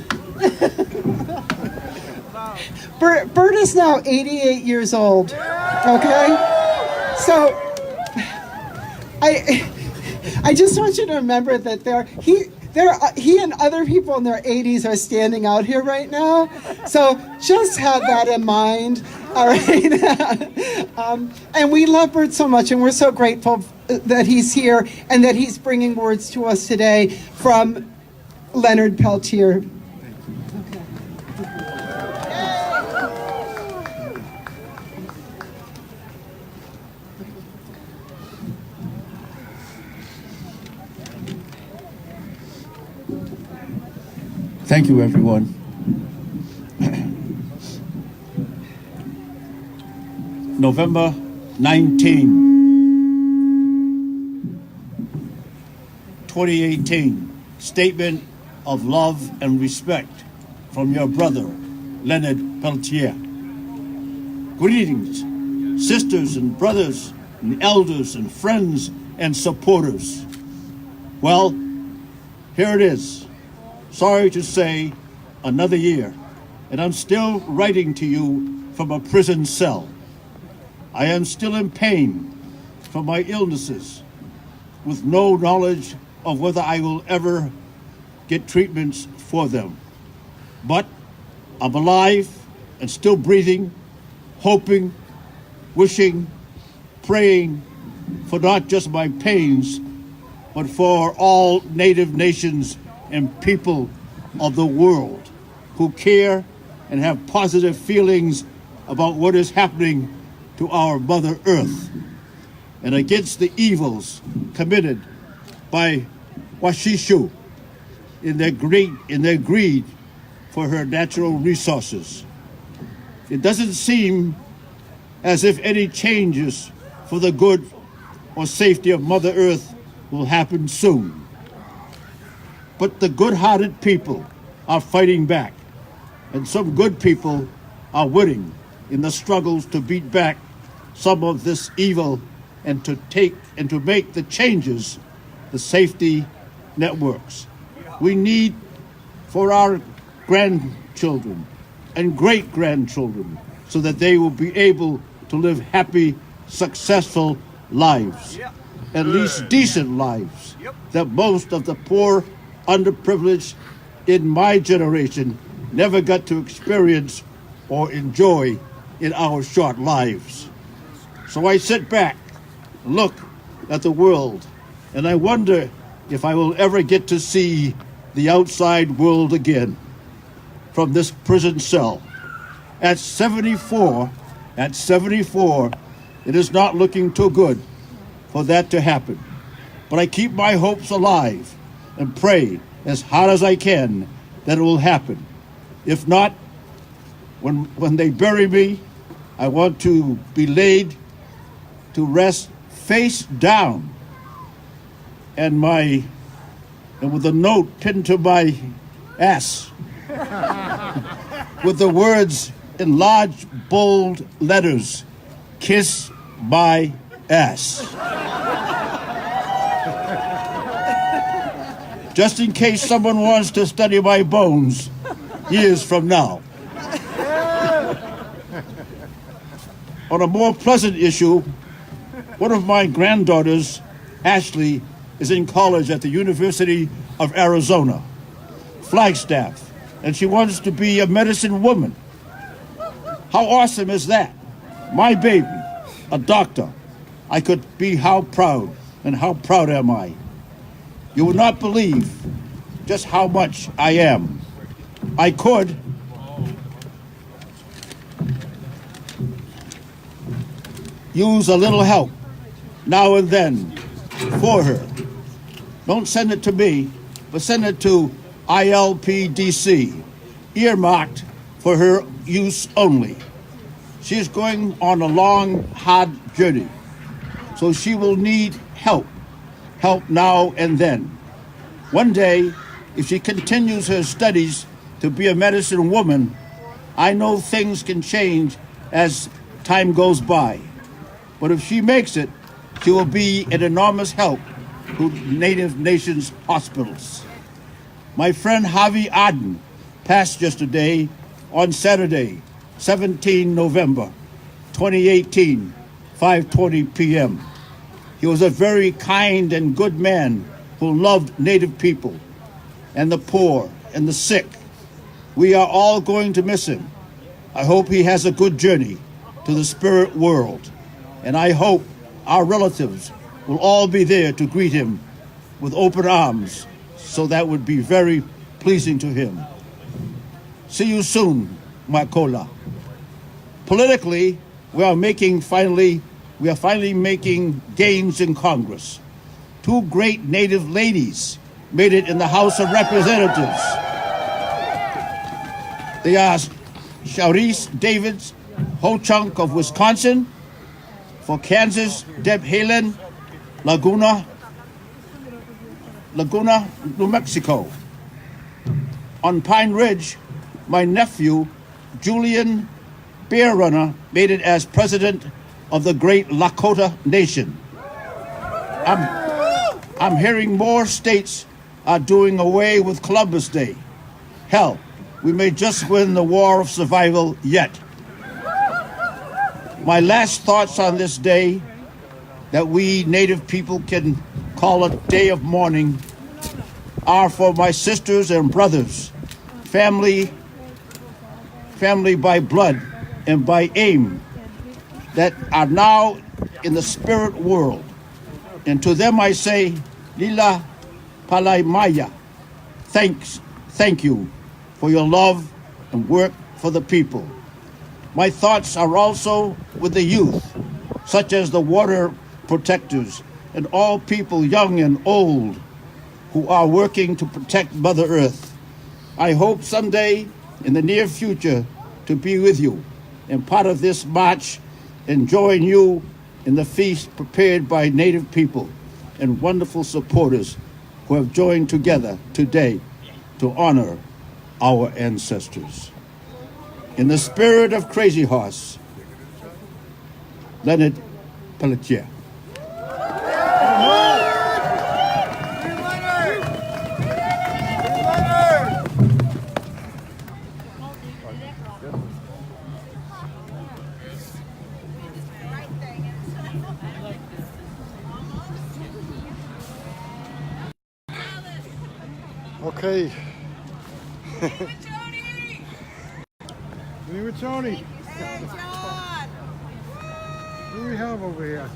Bert is now 88 years old. Okay? So I just want you to remember that he and other people in their 80s are standing out here right now. So just have that in mind. All right. And we love Bert so much, and we're so grateful that he's here and that he's bringing words to us today from Leonard Peltier. Thank you, everyone. November 19, 2018. Statement of love and respect from your brother, Leonard Peltier. Greetings, sisters and brothers and elders and friends and supporters. Well, here it is. Sorry to say, another year, and I'm still writing to you from a prison cell. I am still in pain from my illnesses, with no knowledge of whether I will ever get treatments for them. But I'm alive and still breathing, hoping, wishing, praying for not just my pains, but for all Native nations and people of the world who care and have positive feelings about what is happening to our Mother Earth and against the evils committed by Washishu in their greed for her natural resources. It doesn't seem as if any changes for the good or safety of Mother Earth will happen soon. But the good-hearted people are fighting back, and some good people are winning in the struggles to beat back some of this evil and to make the changes, the safety networks we need for our grandchildren and great-grandchildren, so that they will be able to live happy, successful lives, at least decent lives, that most of the poor, underprivileged in my generation never got to experience or enjoy in our short lives. So I sit back, look at the world, and I wonder if I will ever get to see the outside world again from this prison cell. At 74, it is not looking too good for that to happen. But I keep my hopes alive and pray as hard as I can that it will happen. If not, when they bury me, I want to be laid to rest face down, and with a note pinned to my ass with the words in large bold letters, "Kiss my ass." Just in case someone wants to study my bones years from now. On a more pleasant issue, one of my granddaughters, Ashley, is in college at the University of Arizona, Flagstaff, and she wants to be a medicine woman. How awesome is that? My baby, a doctor. I could be how proud, and how proud am I? You would not believe just how much I am. I could use a little help now and then for her. Don't send it to me, but send it to ILPDC, earmarked for her use only. She is going on a long, hard journey, so she will need help now and then. One day, if she continues her studies to be a medicine woman, I know things can change as time goes by. But if she makes it, she will be an enormous help to Native Nations hospitals. My friend Javi Aden passed yesterday on Saturday, 17 November 2018, 5:20 p.m. He was a very kind and good man who loved Native people and the poor and the sick. We are all going to miss him. I hope he has a good journey to the spirit world, and I hope our relatives will all be there to greet him with open arms, so that would be very pleasing to him. See you soon, Makola. Politically, we are finally making gains in Congress. Two great Native ladies made it in the House of Representatives. They are Sharice Davids Ho-Chunk of Wisconsin For Kansas, Deb Halen, Laguna, New Mexico. On Pine Ridge, my nephew, Julian Bear Runner, made it as president of the great Lakota Nation. I'm hearing more states are doing away with Columbus Day. Hell, we may just win the war of survival yet. My last thoughts on this day that we Native people can call a day of mourning are for my sisters and brothers, family by blood and by aim, that are now in the spirit world. And to them I say, Lila Palaimaya, thank you for your love and work for the people. My thoughts are also with the youth, such as the water protectors and all people young and old who are working to protect Mother Earth. I hope someday in the near future to be with you and part of this march and join you in the feast prepared by Native people and wonderful supporters who have joined together today to honor our ancestors. In the spirit of Crazy Horse, Leonard Pelletier. Okay. Leave it, Tony. Hey, John! What do we have over here?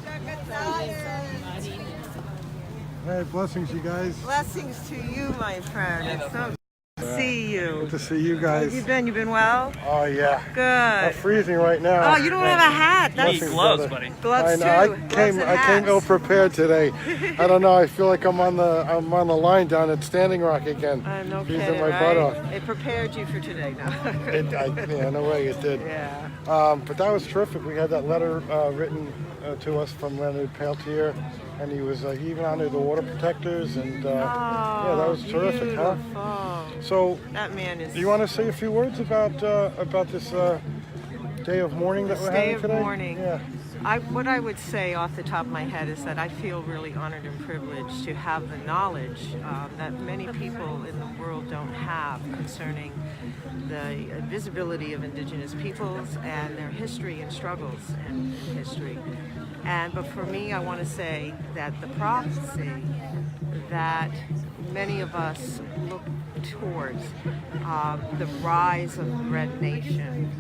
Hey, blessings, you guys. Blessings to you, my friend. It's so good to see you. Good to see you How have guys. you been? You been well? Oh, yeah. I'm Good. freezing right now. Oh, you don't have a hat. Blessings, That's gloves, brother. buddy. gloves I too. know. Gloves and I came hats. ill prepared today. I don't know. I feel like I'm on the line down at Standing Rock again. I'm no Freezing kidding, my right? butt off. It prepared you for today now. Yeah, no way it did. Yeah. But that was terrific. We had that letter written to us from Leonard Peltier, and he even honored the water protectors, and yeah, that was terrific, huh? Beautiful. So, That man is. do you want to say a few words about this day of mourning that we're Day having of today? mourning. Yeah. What I would say off the top of my head is that I feel really honored and privileged to have the knowledge that many people in the world don't have concerning the visibility of Indigenous peoples and their history and struggles in history. But for me, I want to say that the prophecy that many of us look towards, the rise of the Red Nation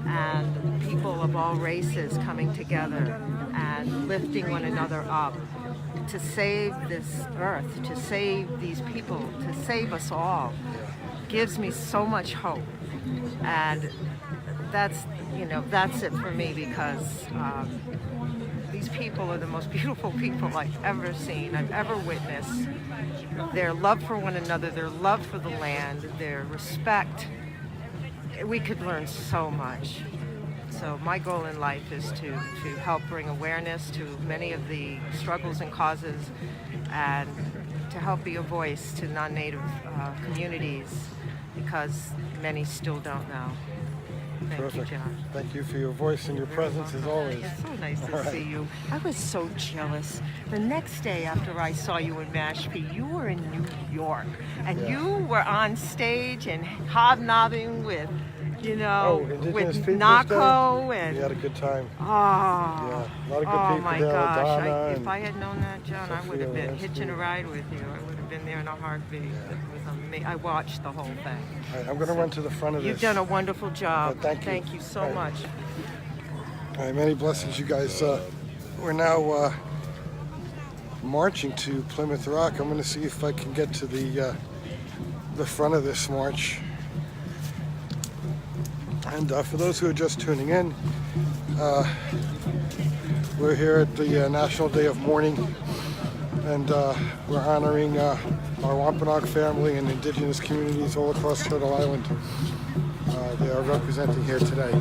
and people of all races coming together and lifting one another up to save this earth, to save these people, to save us all, gives me so much hope. And that's it for me, because these people are the most beautiful people I've ever seen, I've ever witnessed. Their love for one another, their love for the land, their respect. We could learn so much. So my goal in life is to help bring awareness to many of the struggles and causes, and to help be a voice to non-Native communities, because many still don't know. Thank Terrific. you, John. Thank you for your voice and your presence as always. It's so nice to see you. I was so jealous. The next day after I saw you in Mashpee, you were in New York, and you were on stage and hobnobbing with, Indigenous with Peoples Naco Day? and We had a good time. oh, Yeah, a lot of good oh people my there. gosh! Donna If and I had known that, John, I would have Sophia been hitching a ride with you. I would have been there in a heartbeat. It was amazing. I watched the whole thing. All right, I'm going to run to the front of this. You've done a wonderful job. Thank you. Thank you so All right. much. All right, many blessings, you guys. We're now marching to Plymouth Rock. I'm going to see if I can get to the front of this march. And for those who are just tuning in, we're here at the National Day of Mourning, and we're honoring our Wampanoag family and Indigenous communities all across Turtle Island. They are representing here today.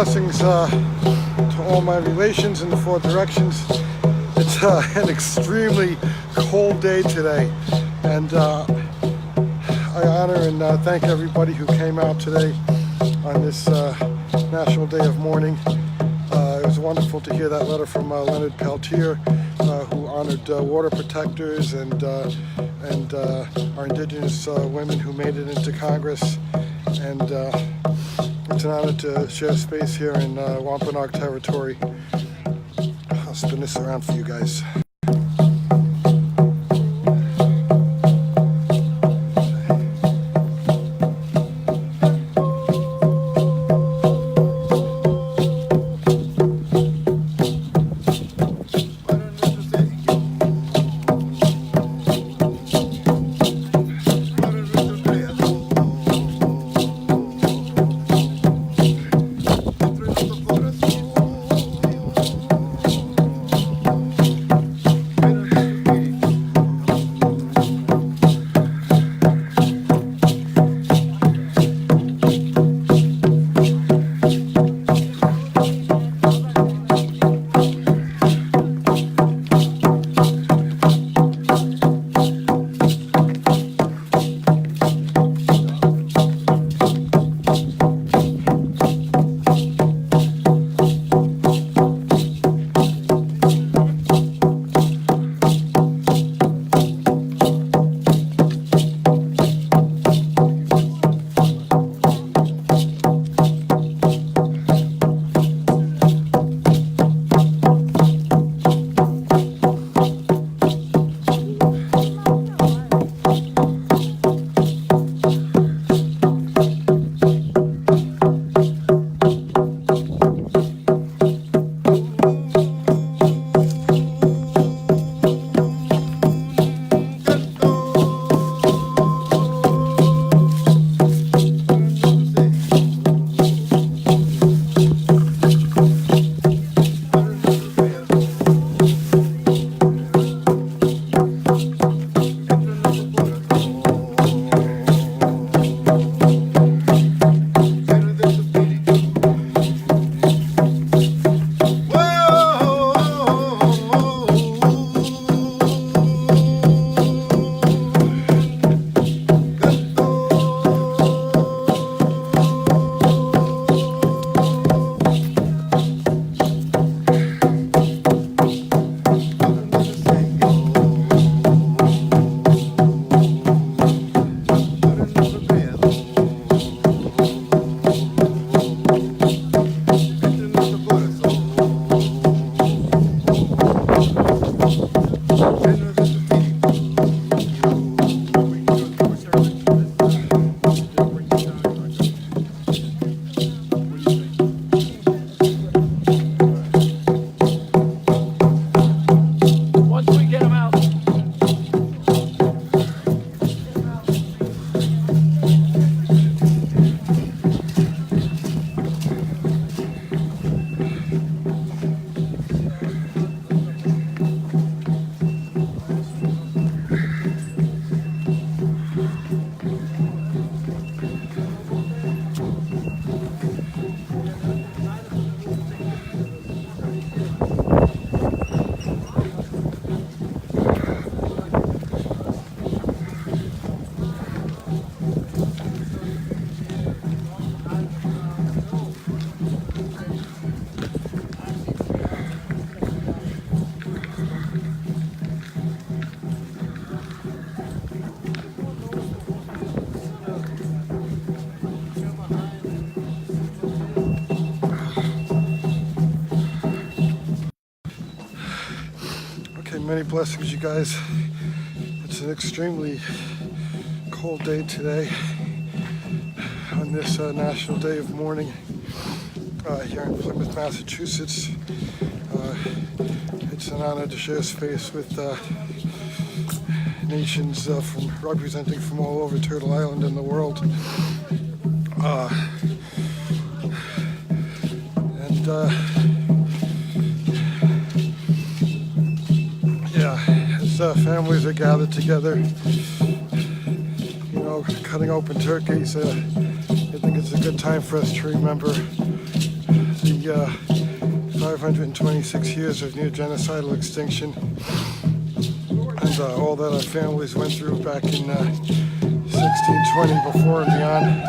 blessings to all my relations in the four directions. It's an extremely cold day today, and I honor and thank everybody who came out today on this National Day of Mourning. It was wonderful to hear that letter from Leonard Peltier, who honored water protectors and our Indigenous women who made it into Congress. And it's an honor to share space here in Wampanoag territory. I'll spin this around for you guys. Many blessings, you guys. It's an extremely cold day today on this National Day of Mourning here in Plymouth, Massachusetts. It's an honor to share space with nations representing from all over Turtle Island and the world. As families are gathered together, you know, cutting open turkeys, I think it's a good time for us to remember 526 years of near genocidal extinction, and all that our families went through back in 1620 before and beyond.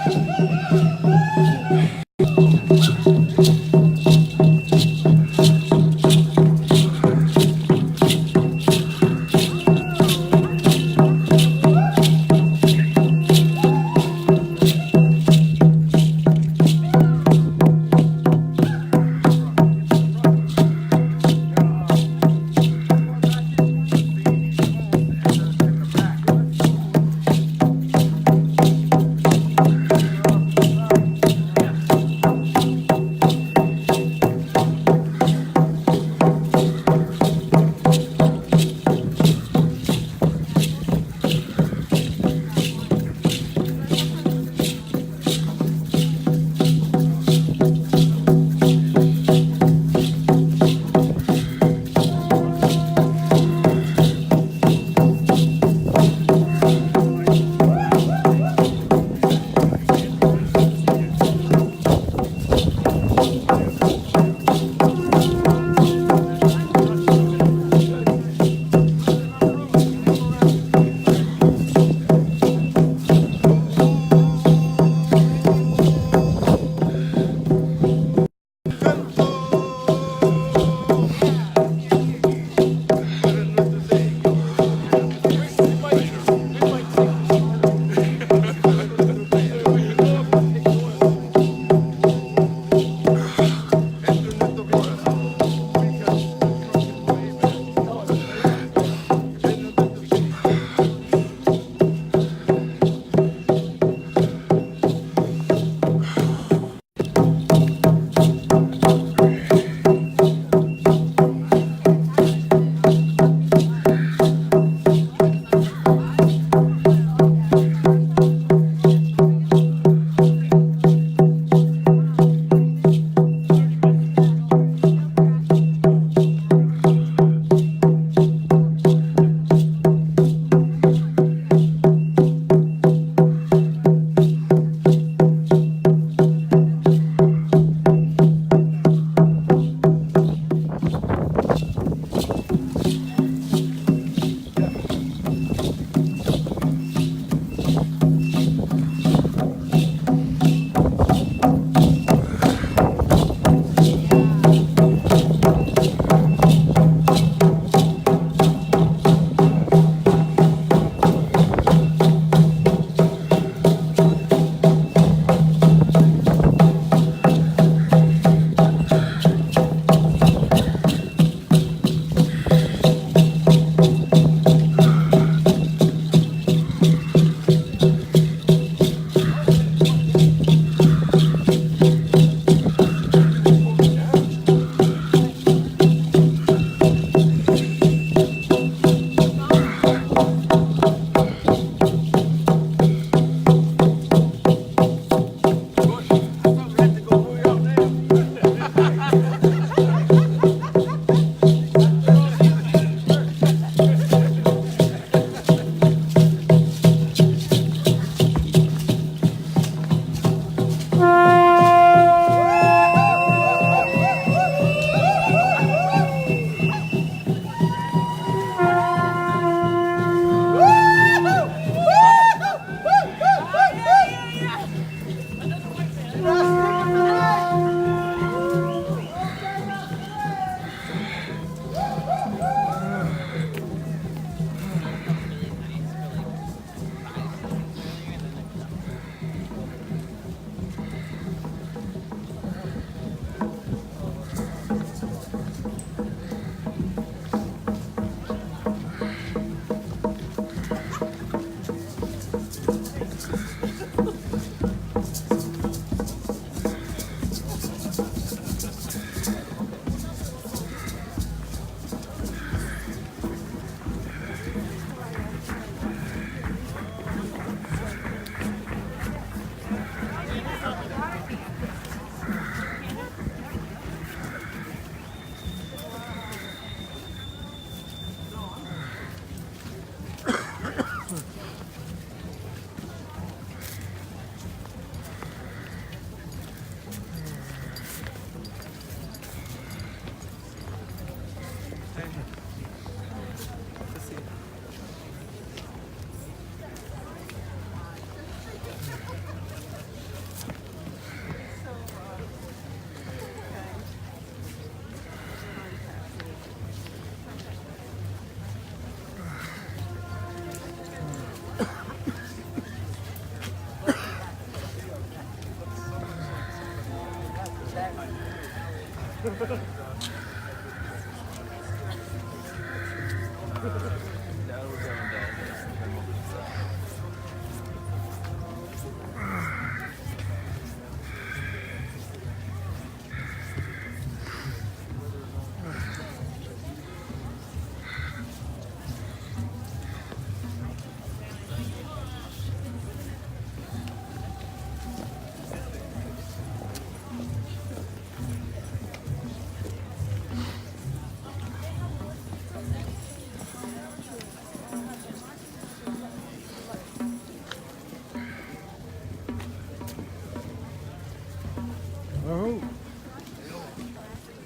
Oh,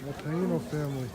Wampanoag family.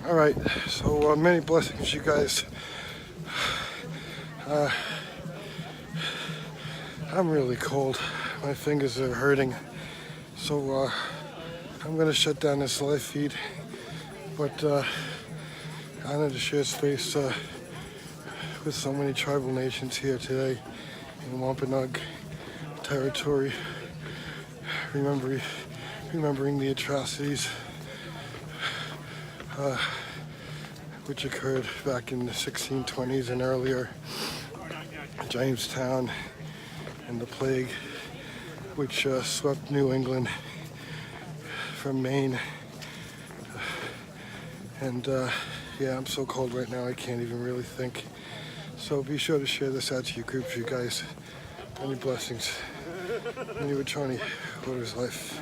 All right, so many blessings, you guys. I'm really cold. My fingers are hurting. So I'm gonna shut down this live feed. But honored to share space with so many tribal nations here today in Wampanoag territory, remembering the atrocities which occurred back in the 1620s and earlier, Jamestown and the plague which swept New England from Maine. And yeah, I'm so cold right now I can't even really think. So be sure to share this out to your groups, you guys. Many blessings. Many Wachoni, what is life?